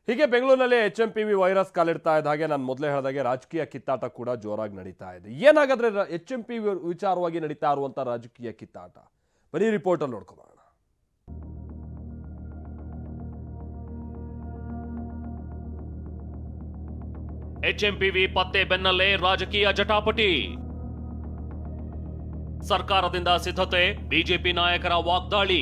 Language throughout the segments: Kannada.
ಹೀಗೆ ಬೆಂಗಳೂರಿನಲ್ಲಿ HMPV ವೈರಸ್ ಕಾಲಿಡ್ತಾ ಇದ್ದ ಹಾಗೆ ನಾನು ಮೊದಲೇ ಹೇಳಿದಾಗೆ ರಾಜಕೀಯ ಕಿತ್ತಾಟ ಕೂಡ ಜೋರಾಗಿ ನಡೀತಾ ಇದೆ. ಏನಾಗಾದ್ರೆ HMPV ವಿಚಾರವಾಗಿ ನಡೀತಾ ಇರುವಂತ ರಾಜಕೀಯ ಕಿತ್ತಾಟ ಬರೀ ರಿಪೋರ್ಟ್ ಅಲ್ಲಿ ನೋಡ್ಕೊಳ್ಳೋಣ. HMPV ಪತ್ತೆ ಬೆನ್ನಲ್ಲೇ ರಾಜಕೀಯ ಜಟಾಪಟಿ. ಸರ್ಕಾರದಿಂದ ಸಿದ್ಧತೆ, ಬಿಜೆಪಿ ನಾಯಕರ ವಾಗ್ದಾಳಿ.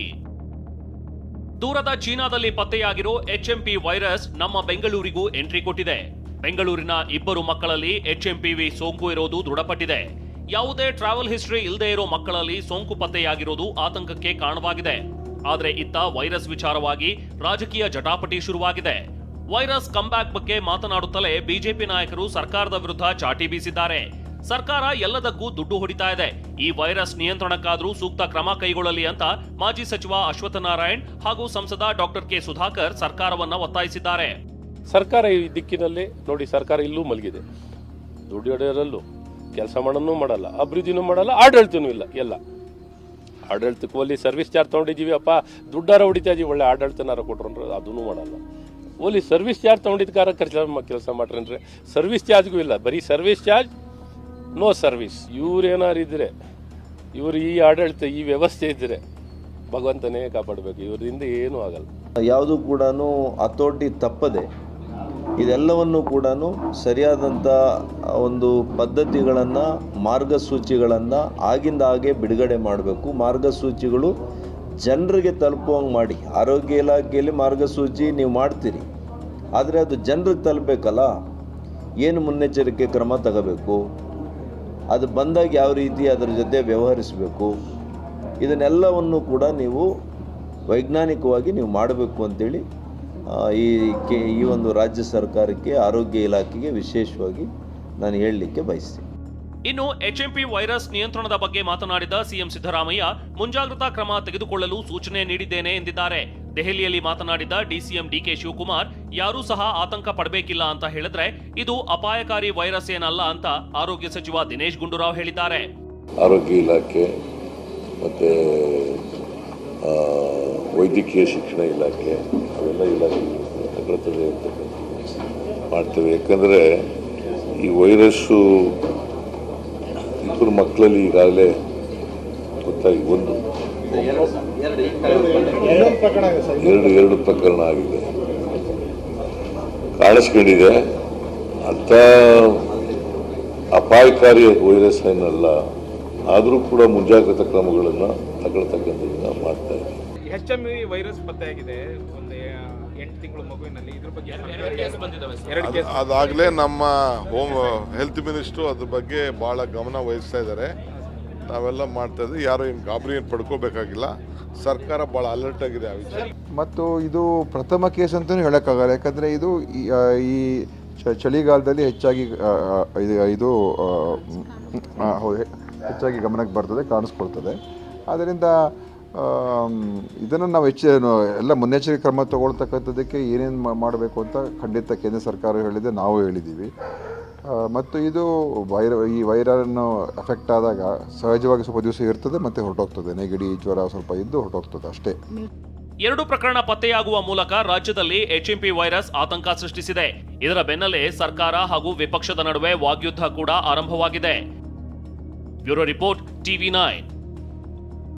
ದೂರದ ಚೀನಾದಲ್ಲಿ ಪತ್ತೆಯಾಗಿರೋ HMP ವೈರಸ್ ನಮ್ಮ ಬೆಂಗಳೂರಿಗೂ ಎಂಟ್ರಿ ಕೊಟ್ಟಿದೆ. ಬೆಂಗಳೂರಿನ 2 ಮಕ್ಕಳಲ್ಲಿ HMPV ಸೋಂಕು ಇರೋದು ದೃಢಪಟ್ಟಿದೆ. ಯಾವುದೇ ಟ್ರಾವೆಲ್ ಹಿಸ್ಟರಿ ಇಲ್ಲದೆ ಇರೋ ಮಕ್ಕಳಲ್ಲಿ ಸೋಂಕು ಪತ್ತೆಯಾಗಿರೋದು ಆತಂಕಕ್ಕೆ ಕಾರಣವಾಗಿದೆ. ಆದರೆ ಇತ್ತ ವೈರಸ್ ವಿಚಾರವಾಗಿ ರಾಜಕೀಯ ಜಟಾಪಟಿ ಶುರುವಾಗಿದೆ. ವೈರಸ್ ಕಂಬ್ಯಾಕ್ ಬಗ್ಗೆ ಮಾತನಾಡುತ್ತಲೇ ಬಿಜೆಪಿ ನಾಯಕರು ಸರ್ಕಾರದ ವಿರುದ್ಧ ಚಾಟಿ ಬೀಸಿದ್ದಾರೆ. ಸರ್ಕಾರ ಎಲ್ಲದಕ್ಕೂ ದುಡ್ಡು ಹೊಡಿತಾ ಇದೆ, ಈ ವೈರಸ್ ನಿಯಂತ್ರಣಕ್ಕಾದ್ರೂ ಸೂಕ್ತ ಕ್ರಮ ಕೈಗೊಳ್ಳಲಿ ಅಂತ ಮಾಜಿ ಸಚಿವ ಅಶ್ವತ್ಥನಾರಾಯಣ್ ಹಾಗೂ ಸಂಸದ ಡಾಕ್ಟರ್ ಕೆ ಸುಧಾಕರ್ ಸರ್ಕಾರವನ್ನ ಒತ್ತಾಯಿಸಿದ್ದಾರೆ. ಸರ್ಕಾರ ಈ ದಿಕ್ಕಿನಲ್ಲಿ ನೋಡಿ, ಸರ್ಕಾರ ಇಲ್ಲೂ ಮಲಗಿದೆ. ದುಡ್ಡು ಹೊಡೆಯೋರಲ್ಲೂ ಕೆಲಸ ಮಾಡೋನು ಮಾಡಲ್ಲ, ಅಭಿವೃದ್ಧಿನೂ ಮಾಡಲ್ಲ, ಆಡಳಿತನೂ ಇಲ್ಲ. ಎಲ್ಲ ಆಡಳಿತಕ್ಕೂ ಅಲ್ಲಿ ಸರ್ವಿಸ್ ಚಾರ್ಜ್ ತಗೊಂಡಿದ್ದೀವಿ, ಅಪ್ಪ ದುಡ್ಡಾರ ಹೊಡಿತಾ ಇದೀವಿ, ಒಳ್ಳೆ ಆಡಳಿತನಾರ ಕೊಟ್ರು ಅದನ್ನು ಮಾಡಲ್ಲ. ಓಲಿ ಸರ್ವಿಸ್ ಚಾರ್ಜ್ ತಗೊಂಡಿದ್ಕಾರ ಕೆಲಸ ಮಾಡ್ರಿ ಅಂದ್ರೆ ಸರ್ವಿಸ್ ಚಾರ್ಜ್ಗೂ ಇಲ್ಲ, ಬರೀ ಸರ್ವಿಸ್ ಚಾರ್ಜ್ ನೋ ಸರ್ವಿಸ್. ಇವ್ರೇನಾರು ಇದ್ರೆ, ಇವರು ಈ ಆಡಳಿತ ಈ ವ್ಯವಸ್ಥೆ ಇದ್ರೆ ಭಗವಂತನೇ ಕಾಪಾಡಬೇಕು, ಇವರಿಂದ ಏನೂ ಆಗಲ್ಲ. ಯಾವುದು ಕೂಡ ಅಥಾರಿಟಿ ತಪ್ಪದೆ ಇದೆಲ್ಲವನ್ನು ಕೂಡ ಸರಿಯಾದಂಥ ಒಂದು ಪದ್ಧತಿಗಳನ್ನು, ಮಾರ್ಗಸೂಚಿಗಳನ್ನು ಆಗಿಂದ ಹಾಗೆ ಬಿಡುಗಡೆ ಮಾಡಬೇಕು. ಮಾರ್ಗಸೂಚಿಗಳು ಜನರಿಗೆ ತಲುಪುವಂಗೆ ಮಾಡಿ. ಆರೋಗ್ಯ ಇಲಾಖೆಯಲ್ಲಿ ಮಾರ್ಗಸೂಚಿ ನೀವು ಮಾಡ್ತೀರಿ, ಆದರೆ ಅದು ಜನರಿಗೆ ತಲುಪಬೇಕಲ್ಲ. ಏನು ಮುನ್ನೆಚ್ಚರಿಕೆ ಕ್ರಮ ತಗೋಬೇಕು, ಅದು ಬಂದಾಗ ಯಾವ ರೀತಿ ಅದರ ಜೊತೆ ವ್ಯವಹರಿಸಬೇಕು, ಇದನ್ನೆಲ್ಲವನ್ನು ಕೂಡ ನೀವು ವೈಜ್ಞಾನಿಕವಾಗಿ ನೀವು ಮಾಡಬೇಕು ಅಂತೇಳಿ ಈ ಒಂದು ರಾಜ್ಯ ಸರ್ಕಾರಕ್ಕೆ, ಆರೋಗ್ಯ ಇಲಾಖೆಗೆ ವಿಶೇಷವಾಗಿ ನಾನು ಹೇಳಲಿಕ್ಕೆ ಬಯಸ್ತೀನಿ. ಇನ್ನು HMP ವೈರಸ್ ನಿಯಂತ್ರಣದ ಬಗ್ಗೆ ಮಾತನಾಡಿದ ಸಿಎಂ ಸಿದ್ದರಾಮಯ್ಯ ಮುಂಜಾಗ್ರತಾ ಕ್ರಮ ತೆಗೆದುಕೊಳ್ಳಲು ಸೂಚನೆ ನೀಡಿದ್ದೇನೆ ಎಂದಿದ್ದಾರೆ. ದೆಹಲಿಯಲ್ಲಿ ಮಾತನಾಡಿದ ಡಿಸಿಎಂ ಡಿಕೆ ಶಿವಕುಮಾರ್ ಯಾರೂ ಸಹ ಆತಂಕ ಪಡಬೇಕಿಲ್ಲ ಅಂತ ಹೇಳಿದ್ರೆ ಇದು ಅಪಾಯಕಾರಿ ವೈರಸ್ ಏನಲ್ಲ ಅಂತ ಆರೋಗ್ಯ ಸಚಿವ ದಿನೇಶ್ ಗುಂಡೂರಾವ್ ಹೇಳಿದ್ದಾರೆ. ಆರೋಗ್ಯ ಇಲಾಖೆ ಮತ್ತೆ ವೈದ್ಯಕೀಯ ಶಿಕ್ಷಣ ಇಲಾಖೆ ಅವೆಲ್ಲ ಇಲಾಖೆ ತಗೊಳ್ತದೆ ಮಾಡ್ತೇವೆ. ಯಾಕಂದರೆ ಈ ವೈರಸ್ಸು 2 ಮಕ್ಕಳಲ್ಲಿ ಈಗಾಗಲೇ ಗೊತ್ತಾಗಿ ಎರಡು ಪ್ರಕರಣ ಆಗಿದೆ, ಕಾಣಿಸ್ಕೊಂಡಿದೆ. ಅಂಥ ಅಪಾಯಕಾರಿ ವೈರಸ್ ಏನಲ್ಲ, ಆದರೂ ಕೂಡ ಮುಂಜಾಗ್ರತಾ ಕ್ರಮಗಳನ್ನು ತಗೊಳ್ತಕ್ಕಂಥದ್ದನ್ನ ಮಾಡ್ತಾ ಇದ್ದೀವಿ. HMV ವೈರಸ್ ಪತ್ತೆಯಾಗಿದೆ, ಒಂದು 8 ತಿಂಗಳ ಮಗುವಿನಲ್ಲಿ. ಇದ್ರ ಬಗ್ಗೆ ಅದಾಗಲೇ ನಮ್ಮ ಹೆಲ್ತ್ ಮಿನಿಸ್ಟ್ರು ಅದ್ರ ಬಗ್ಗೆ ಭಾಳ ಗಮನ ವಹಿಸ್ತಾ ಇದ್ದಾರೆ. ನಾವೆಲ್ಲ ಮಾಡ್ತಾ ಇದ್ದೀವಿ, ಯಾರು ಏನು ಗಾಬರಿ ಏನು ಪಡ್ಕೋಬೇಕಾಗಿಲ್ಲ. ಸರ್ಕಾರ ಭಾಳ ಅಲರ್ಟ್ ಆಗಿದೆ ಆ ವಿಚಾರ. ಮತ್ತು ಇದು ಪ್ರಥಮ ಕೇಸ್ ಅಂತಲೂ ಹೇಳೋಕ್ಕಾಗಲ್ಲ, ಯಾಕಂದರೆ ಇದು ಈ ಚಳಿಗಾಲದಲ್ಲಿ ಹೆಚ್ಚಾಗಿ ಇದು ಹೆಚ್ಚಾಗಿ ಗಮನಕ್ಕೆ ಬರ್ತದೆ, ಕಾಣಿಸ್ಕೊಳ್ತದೆ. ಆದ್ದರಿಂದ ಇದನ್ನು ನಾವು ಎಲ್ಲ ಮುನ್ನೆಚ್ಚರಿಕೆ ಕ್ರಮ ತಗೊಳ್ತಕ್ಕಂಥದ್ದಕ್ಕೆ ಏನೇನು ಮಾಡಬೇಕು ಅಂತ ಖಂಡಿತ ಕೇಂದ್ರ ಸರ್ಕಾರ ಹೇಳಿದೆ, ನಾವು ಹೇಳಿದ್ದೀವಿ. ಮತ್ತು ಇದು ಈ ವೈರನ್ನು ಅಫೆಕ್ಟ್ ಆದಾಗ ಸಹಜವಾಗಿ ಸ್ವಲ್ಪ ದಿವಸ ಇರ್ತದೆ, ಮತ್ತೆ ಹೊರಟೋಗ್ತದೆ. ನೆಗಡಿ, ಜ್ವರ ಸ್ವಲ್ಪ ಇದ್ದು ಹೊರಟೋಗ್ತದೆ ಅಷ್ಟೇ. 2 ಪ್ರಕರಣ ಪತ್ತೆಯಾಗುವ ಮೂಲಕ ರಾಜ್ಯದಲ್ಲಿ HMP ವೈರಸ್ ಆತಂಕ ಸೃಷ್ಟಿಸಿದೆ. ಇದರ ಬೆನ್ನಲ್ಲೇ ಸರ್ಕಾರ ಹಾಗೂ ವಿಪಕ್ಷದ ನಡುವೆ ವಾಗ್ಯುದ್ಧ ಕೂಡ ಆರಂಭವಾಗಿದೆ. Bureau report, TV9.